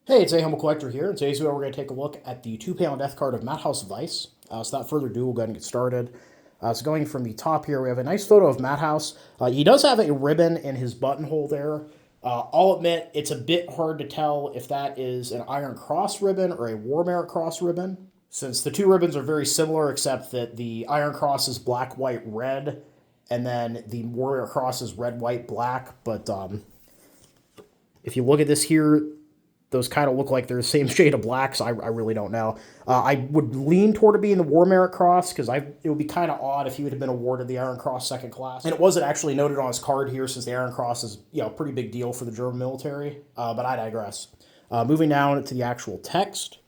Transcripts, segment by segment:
Hey, it's A Humble Collector here. In today's video, we're going to take a look at the two-panel death card of Matthaus Weiss. So without further ado, we'll go ahead and get started. So going from the top here, we have a nice photo of Matthaus. He does have a ribbon in his buttonhole there. I'll admit, it's a bit hard to tell if that is an Iron Cross ribbon or a War Merit Cross ribbon, since the two ribbons are very similar, except that the Iron Cross is black, white, red, and then the War Merit Cross is red, white, black. But if you look at this here, those kind of look like they're the same shade of black, so I really don't know. I would lean toward it being the War Merit Cross, because it would be kind of odd if he would have been awarded the Iron Cross second class. And it wasn't actually noted on his card here, since the Iron Cross is a pretty big deal for the German military, but I digress. Moving down to the actual text.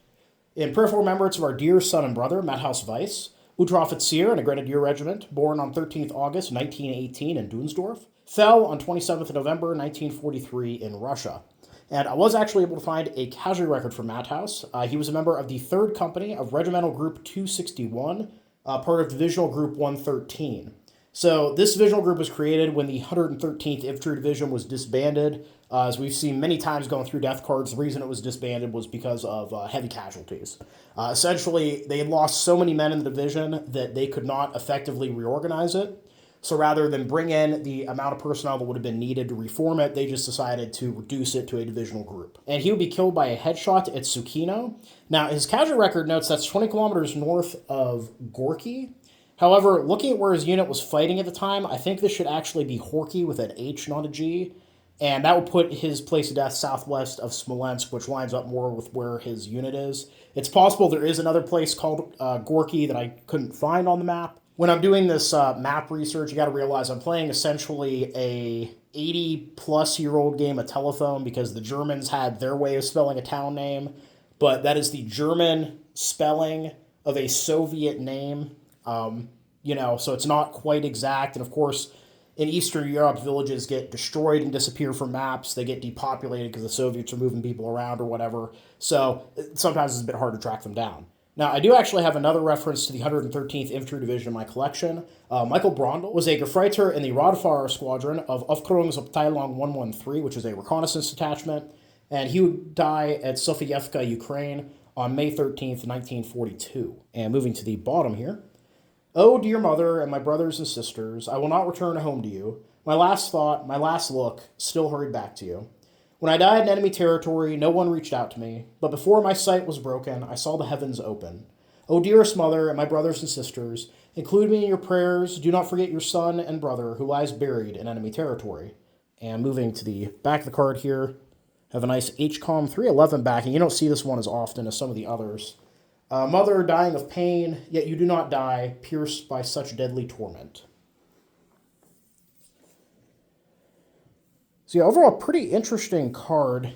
In prayerful remembrance of our dear son and brother, Matthaus Weiss, Unteroffizier in a Grenadier Regiment, born on 13th August 1918 in Dunsdorf, fell on 27th November 1943 in Russia. And I was actually able to find a casualty record for Matthaus. He was a member of the 3rd Company of Regimental Gruppe 261, part of Divisional Group 113. So this divisional group was created when the 113th Infantry Division was disbanded. As we've seen many times going through death cards, the reason it was disbanded was because of heavy casualties. Essentially, they had lost so many men in the division that they could not effectively reorganize it. So rather than bring in the amount of personnel that would have been needed to reform it, they just decided to reduce it to a divisional group. And he would be killed by a headshot at Ssukino. Now, his casualty record notes that's 20 kilometers north of Gorky. However, looking at where his unit was fighting at the time, I think this should actually be Horky with an H, not a G. And that would put his place of death southwest of Smolensk, which lines up more with where his unit is. It's possible there is another place called Gorky that I couldn't find on the map. When I'm doing this map research, you got to realize I'm playing essentially a 80-plus-year-old game of telephone, because the Germans had their way of spelling a town name, but that is the German spelling of a Soviet name, so it's not quite exact. And of course, in Eastern Europe, villages get destroyed and disappear from maps. They get depopulated because the Soviets are moving people around or whatever. So sometimes it's a bit hard to track them down. Now, I do actually have another reference to the 113th Infantry Division in my collection. Michael Brondel was a Gefreiter in the Radfahrer Squadron of Aufklärungsabteilung 113, which is a reconnaissance detachment, and he would die at Sofievka, Ukraine, on May 13th, 1942. And moving to the bottom here. Oh, dear mother and my brothers and sisters, I will not return home to you. My last thought, my last look, still hurried back to you. When I died in enemy territory, no one reached out to me, but before my sight was broken, I saw the heavens open. O dearest mother and my brothers and sisters, include me in your prayers. Do not forget your son and brother who lies buried in enemy territory. And moving to the back of the card here, have a nice HCOM 311 backing. You don't see this one as often as some of the others. Mother dying of pain, yet you do not die, pierced by such deadly torment. So yeah, overall, pretty interesting card.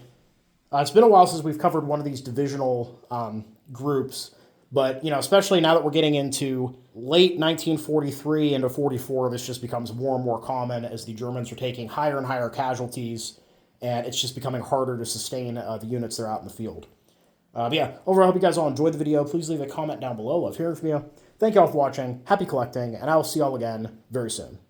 It's been a while since we've covered one of these divisional groups, but, especially now that we're getting into late 1943 into 44, this just becomes more and more common as the Germans are taking higher and higher casualties, and it's just becoming harder to sustain the units that are out in the field. But yeah, overall, I hope you guys all enjoyed the video. Please leave a comment down below. Love hearing from you. Thank you all for watching. Happy collecting, and I will see you all again very soon.